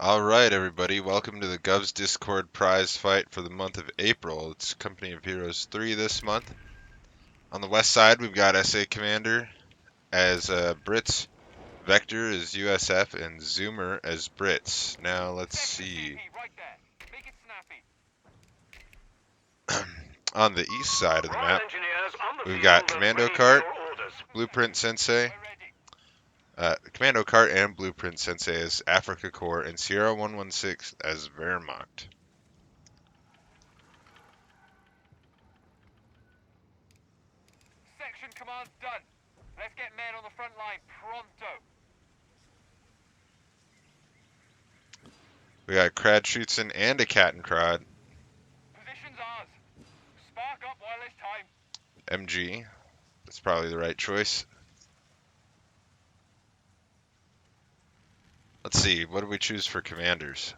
Alright everybody, welcome to the Gov's Discord prize fight for the month of April. It's Company of Heroes 3 this month. On the west side we've got SA Commander as Brits, Vector as USF, and Zoomer as Brits. Now let's see. On the east side of the map, we've got Commando Cart, Blueprint Sensei, Commando Cart and Blueprint Sensei as Afrika Korps, and Sierra 116 as Wehrmacht. Section command's done. Let's get men on the front line pronto. We got Kradschützen and a Kattenkrat. Position's ours. Spark up while there's time. MG. That's probably the right choice. Let's see, what do we choose for commanders?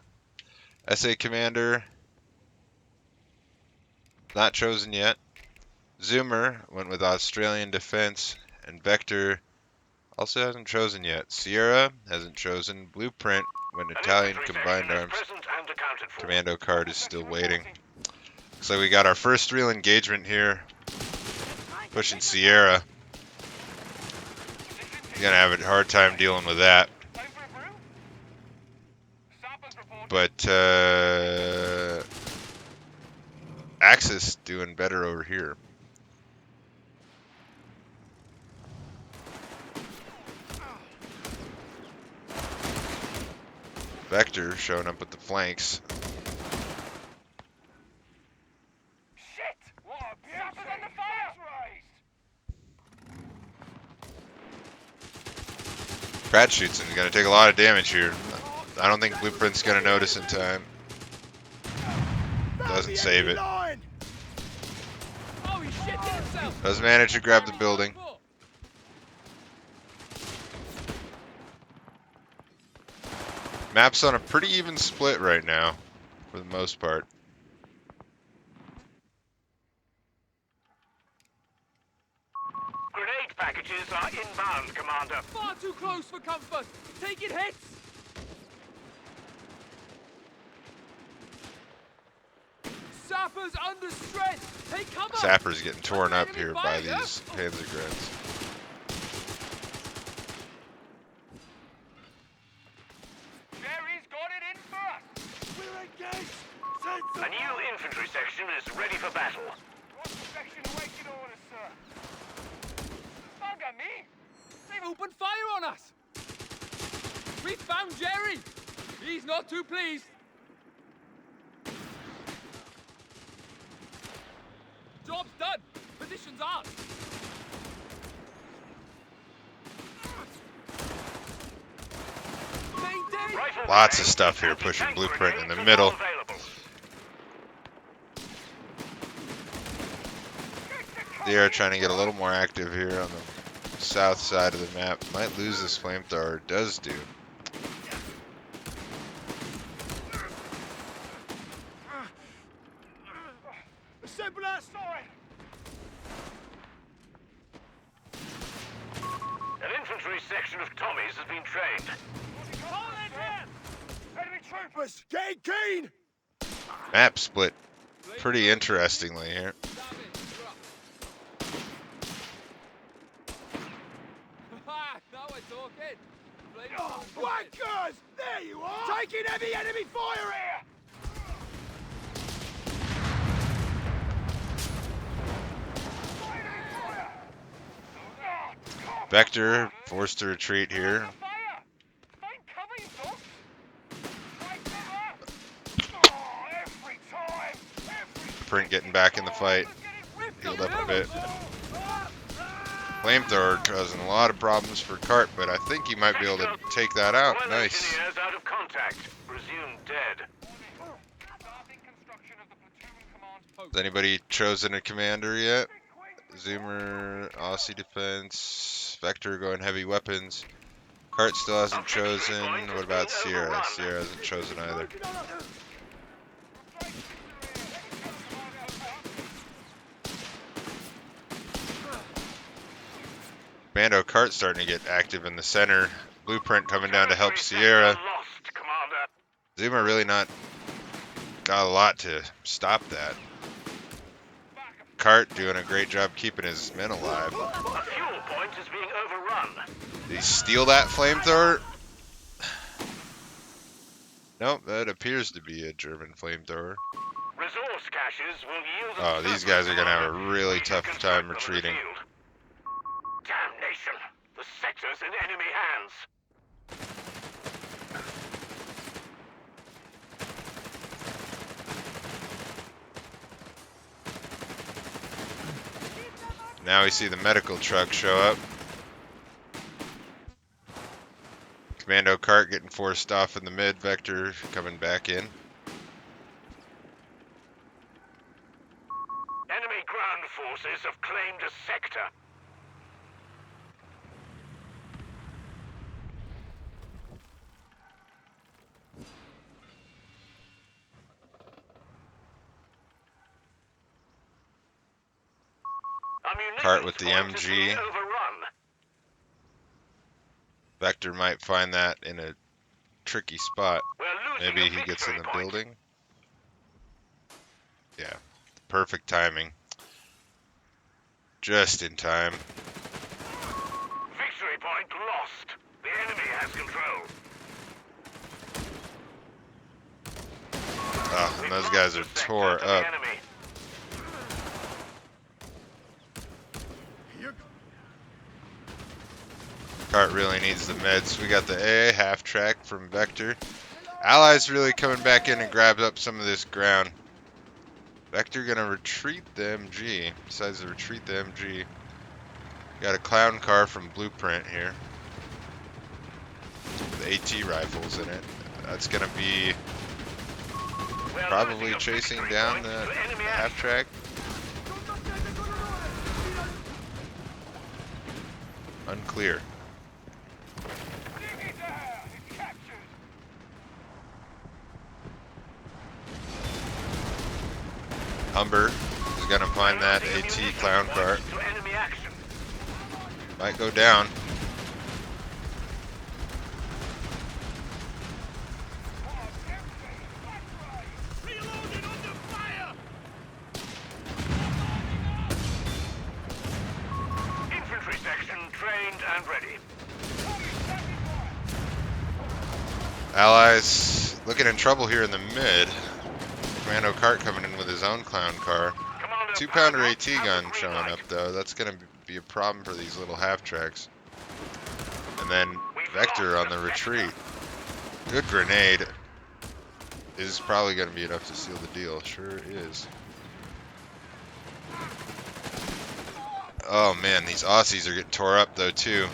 SA Commander, not chosen yet. Zoomer went with Australian Defense, and Vector also hasn't chosen yet. Sierra hasn't chosen. Blueprint went Italian Combined Arms. Commando Card is still waiting. Looks like we got our first real engagement here. Pushing Sierra. He's gonna have a hard time dealing with that. But Axis doing better over here. Vector showing up with the flanks. Shit! What a beauty! Under fire! Kradschützen is going to take a lot of damage here. I don't think Blueprint's going to notice in time. Doesn't save it. Does manage to grab the building. Map's on a pretty even split right now, for the most part. Grenade packages are inbound, Commander. Far too close for comfort. Taking hits. Sappers under stress. Take cover. Sapper's getting torn up here by these Panzergrens. Jerry's got it in for us. We're engaged. A new infantry section is ready for battle. What's the section waiting orders, sir? Bugger me! They've opened fire on us. We found Jerry. He's not too pleased. Job's done. Position's ours. Maintain. Lots of stuff here pushing Blueprint in the middle. They're trying to get a little more active here on the south side of the map. Might lose this flamethrower. Does do. Assembler, sorry. An infantry section of Tommies has been trained. Hold it down! Enemy troopers, get keen! Map split pretty interestingly here. Now we're talking. Wankers! There you are! Taking heavy enemy fire here! Vector forced to retreat here. Blueprint getting back in the fight. Healed up a bit. Flamethrower causing a lot of problems for Cart, but I think he might be able to take that out. Nice. Out of contact. Presumed dead. Has anybody chosen a commander yet? Zoomer, Aussie Defense, Vector going heavy weapons. Cart still hasn't chosen. What about Sierra? Sierra hasn't chosen either. Commando Cart's starting to get active in the center. Blueprint coming down to help Sierra. Lost, Commander. Zuma really not got a lot to stop that. Cart doing a great job keeping his men alive. A fuel point is being overrun. Did he steal that flamethrower? Nope, that appears to be a German flamethrower. Resource caches will yield. Oh, these guys are gonna have a really tough time retreating. Damnation! The sector's in enemy hands. Now we see the medical truck show up. Commando cart getting forced off in the mid. Vector coming back in. Enemy ground forces have claimed a sector. Cart with the Munitions point is MG. being overrun. Vector might find that in a tricky spot. We're losing Maybe a he gets in victory the point. building. Yeah, perfect timing. Just in time. Victory point lost. The enemy has control. Oh, and those We've guys lost are the sector tore to the up. enemy. Cart really needs the meds. We got the AA half track from Vector. Allies really coming back in and grab up some of this ground. Vector gonna retreat the MG. Decides to retreat the MG. Got a clown car from Blueprint here. With AT rifles in it. That's gonna be We're probably losing a chasing victory down point the to enemy half action. track. Unclear. Humber is gonna find that We're losing a AT munitions clown point car. to enemy action. Might go down. Infantry section trained and ready. Allies looking in trouble here in the mid. Commando cart coming in with his own clown car. Commander 2-pounder Paddock AT has the gun green showing light. up though. That's gonna be a problem for these little half tracks. And then Vector on the retreat. Good grenade. Is probably gonna be enough to seal the deal. Sure is. Oh man, these Aussies are getting tore up though too.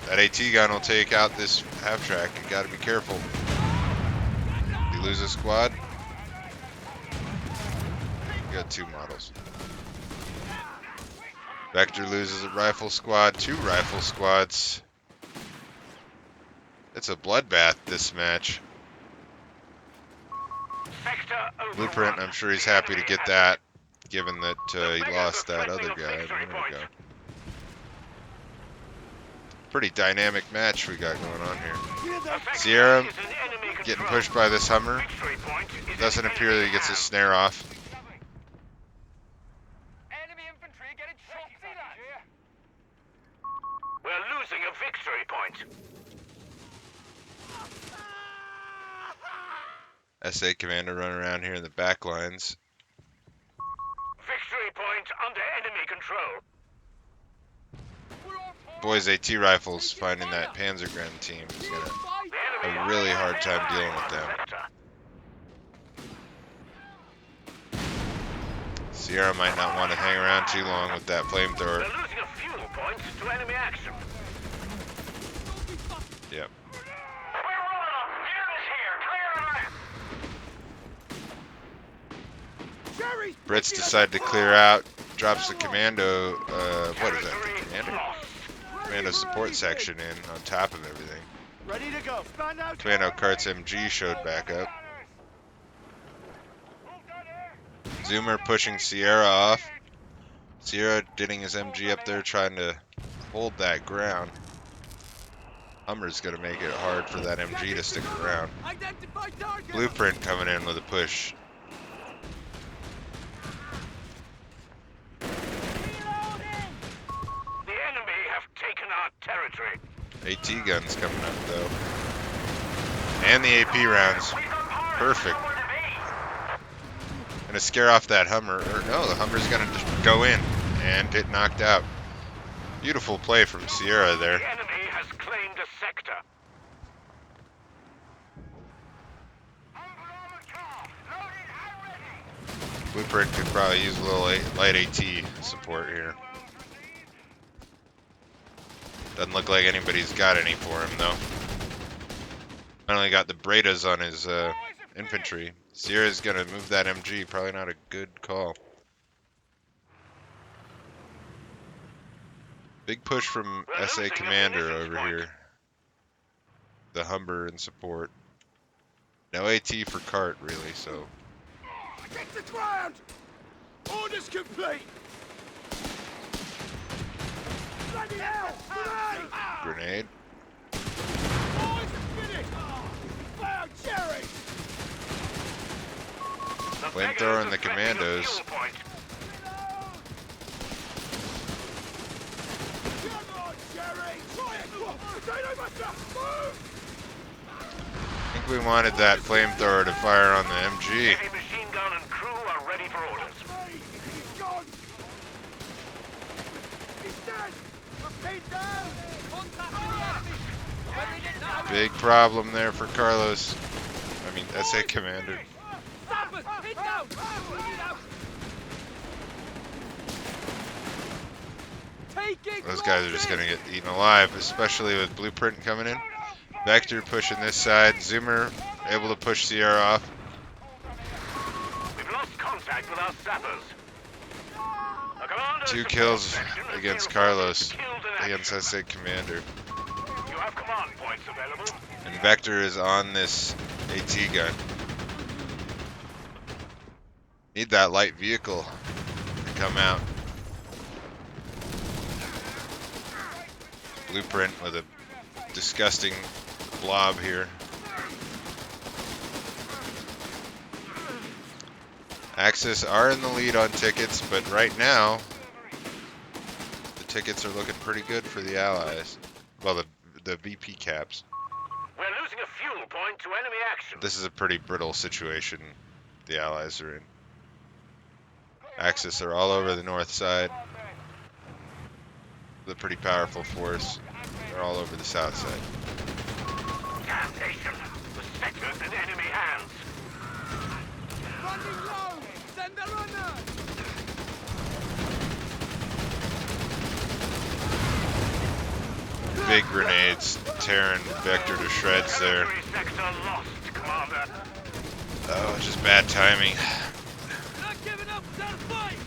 That AT gun will take out this half track. You gotta be careful. Did he lose a squad? We got 2 models. Vector loses a rifle squad, 2 rifle squads. It's a bloodbath this match. Sector overrun. Blueprint, I'm sure he's The happy to enemy get has that, given that The he Beggars lost are that threatening other a guy a victory minute point. ago. Pretty dynamic match we got going on here. The sector Sierra is in enemy getting control. pushed by this Hummer. Victory point is in Doesn't appear that enemy he gets his hands. snare off. Enemy infantry getting shot. See that? We're losing a victory point. SA Commander running around here in the back lines. Victory point under enemy control. Boys AT rifles finding that Panzergren team is gonna The enemy a really is hard time in dealing with them. sector. Sierra might not want to hang around too long with that We're flamethrower. losing a fuel point to enemy action. Yep. We're rolling up. Units here. Clear the line. Brits decide to clear out. Drops the commando, what is that, the commander? Commando support section in on top of everything. Ready to go. Commando carts MG showed back up. Zoomer pushing Sierra off. Sierra getting his MG up there trying to hold that ground. Hummer's gonna make it hard for that MG to stick around. Identify target. Blueprint coming in with a push. The enemy have taken our territory. AT guns coming up though. And the AP rounds. Perfect. Gonna scare off that Hummer. Or no, the Hummer's gonna just go in and get knocked out. Beautiful play from Sierra there. The enemy has claimed a sector. Blueprint could probably use a little light AT support here. Doesn't look like anybody's got any for him though. Finally got the Bredas on his infantry. Sierra's gonna move that MG. Probably not a good call. Big push from SA Commander over here. The Humber in support. No AT for Cart really, so. Get the ground. Orders complete. Bloody hell! Grenade. Boys, finish. Fire Jerry. Flamethrower and the commandos. Come on, Jerry. Try it. Potato buster. Move. I think we wanted that flamethrower to fire on the MG. Heavy machine gun and crew are ready for orders. He's gone. He's dead. Repeat down. Contact the enemy. Wearing it now. Big problem there for Carlos. I mean, SA Commander. Sappers, hit down. Lead out. Taking Those guys are just gonna get eaten alive, especially with Blueprint coming in. Vector pushing this side. Zoomer able to push Sierra off. We've lost contact with our sappers. The commander 2 supports kills section has against been reported Carlos, killed in against action. SA Commander. You have command points available. And Vector is on this AT gun. Need that light vehicle to come out. Blueprint with a disgusting blob here. Axis are in the lead on tickets, but right now the tickets are looking pretty good for the Allies. Well, the VP caps. We're losing a fuel point to enemy action. This is a pretty brittle situation the Allies are in. Axis are all over the north side. The pretty powerful force. They're all over the south side. Damnation! The sector's in enemy hands. running low. Send the runner. Big grenades tearing Vector to shreds there. Sector lost, Commander. Oh, just bad timing. Not giving up. Stand fight.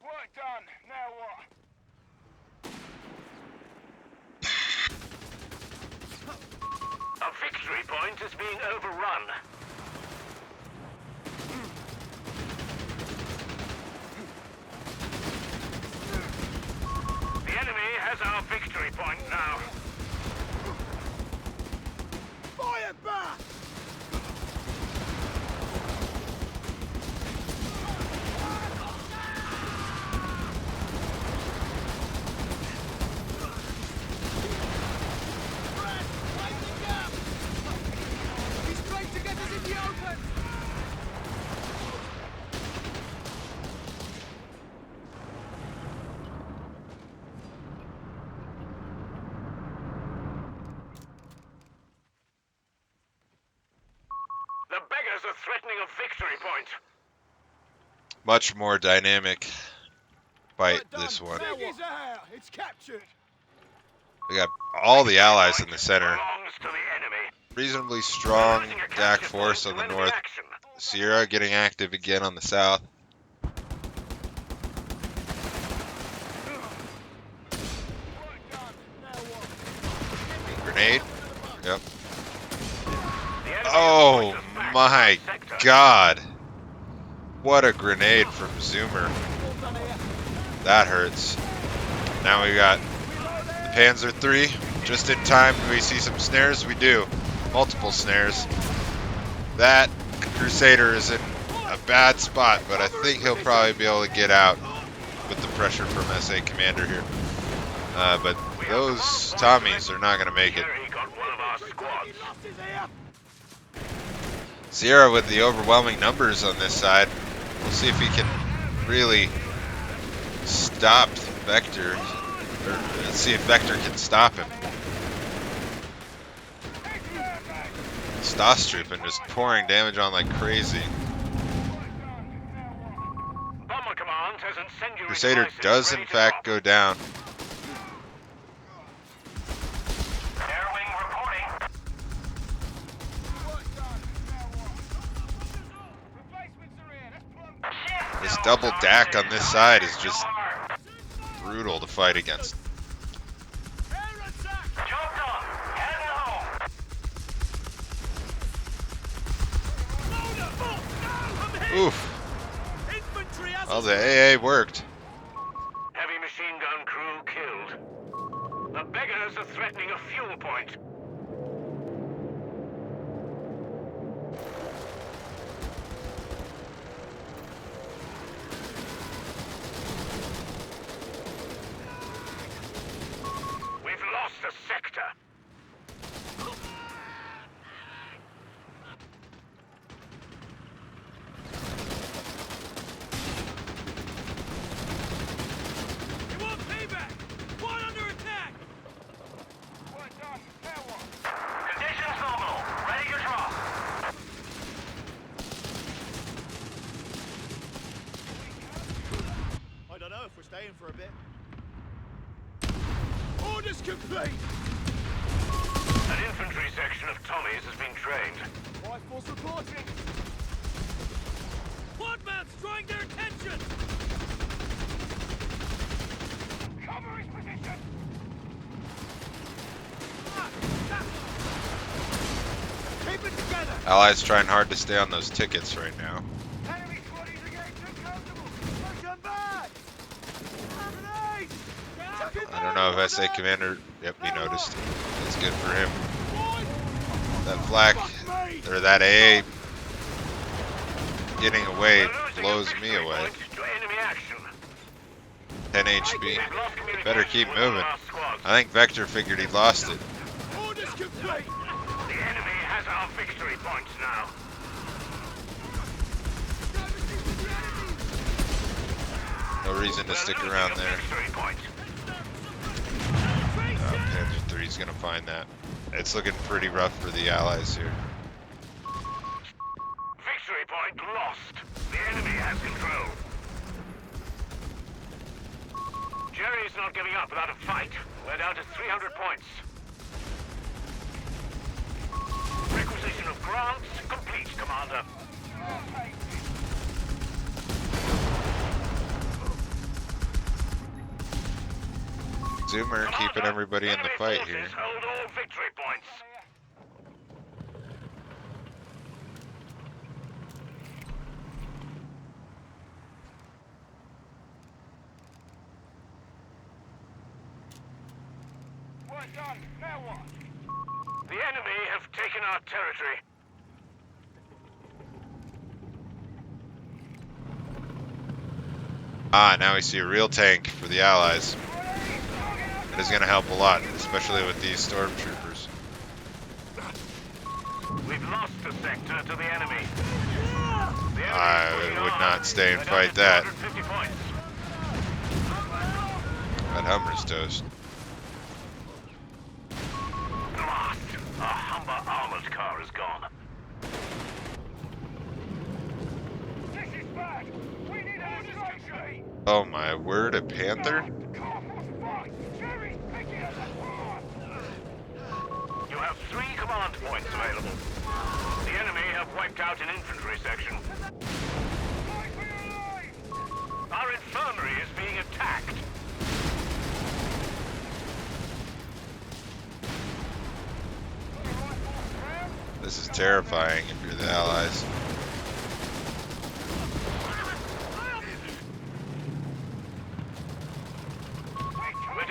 Work done. Now what? A victory point is being overrun. The enemy has our victory point now. Fire back. Brad, fight the gap. He's trying to get us in the open. The beggars are threatening a victory point. Much more dynamic fight Done. this one. Dig his hair. It's captured. We got all the allies in the center. Belongs to the enemy. Reasonably strong Losing a DAC capture force point on the to enemy north. action. Sierra getting active again on the south. Work done. Now what? Grenade. Yep. The enemy Oh has pushed us back my to our sector. god. What a grenade from Zoomer. All done here. That hurts. Now we got the Panzer III. Just in time, do we see some snares? We do. Multiple snares. That Crusader is in a bad spot, but I think he'll probably be able to get out with the pressure from SA Commander here. But those Tommies are not going to make it. Jerry got one of our squads. Sierra with the overwhelming numbers on this side. We'll see if he can really stop Vector. Or let's see if Vector can stop him. Stosstrooping just pouring damage on like crazy. Bomber Command has incendiary Crusader devices does ready in to fact drop. go down. Air wing reporting. This double DAC on this side is just brutal to fight against. Job done. Heading home. Oof. Well, the AA worked. Heavy machine gun crew killed. The beggars are threatening a fuel point. We've lost a sector. You want payback? One under attack! Conditions normal. Ready to drop. I don't know if we're staying for a bit. Orders complete! An infantry section of Tommies has been trained. Rifles reporting! Quadman's drawing their attention! Cover his position. Keep it together! Allies trying hard to stay on those tickets right now. Enemy squaddies are getting too comfortable. Push them back! Grenades! I don't know if SA Commander... Yep, he noticed. That's good for him. That flak, or that AA getting away blows me away. To enemy action. 10 HP. We've lost They better keep communication with one of moving. our squads. I think Vector figured he lost it. Orders complete! The enemy has our victory points now. No reason to stick around there. Victory point. Panzer III's gonna find that. It's looking pretty rough for the Allies here. Victory point lost. The enemy has control. Jerry's not giving up without a fight. We're down to 300 points. Requisition of grants complete, Commander. Zoomer keeping everybody in the Enemy fight forces here. hold all victory points. Well done, now what? The enemy have taken our territory. Ah, now we see a real tank for the Allies. It is going to help a lot, especially with these stormtroopers. We've lost a sector to the enemy. The enemy I would not stay and We're down fight to that. 250 points. That Hummer's toast. Blast! Our Humber armored car is gone. This is bad. We need an instruction. Oh my word, a Panther? You have 3 command points available. The enemy have wiped out an infantry section. Our infirmary is being attacked. This is terrifying if you're the Allies. We're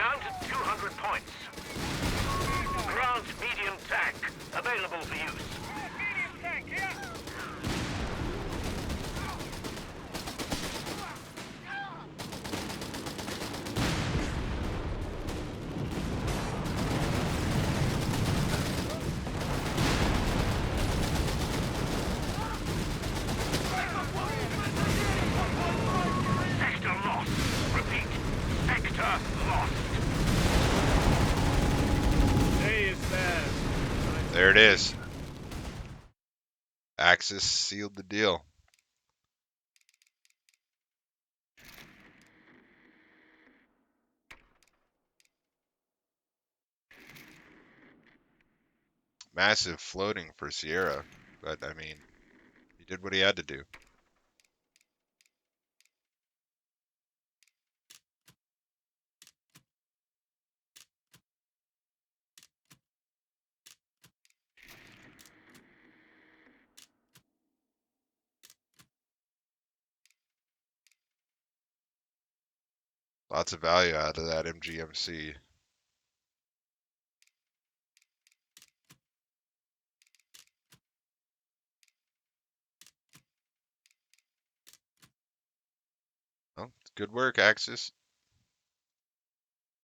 There it is. Axis sealed the deal. Massive floating for Sierra, but I mean, he did what he had to do. Lots of value out of that MGMC. Well, good work, Axis.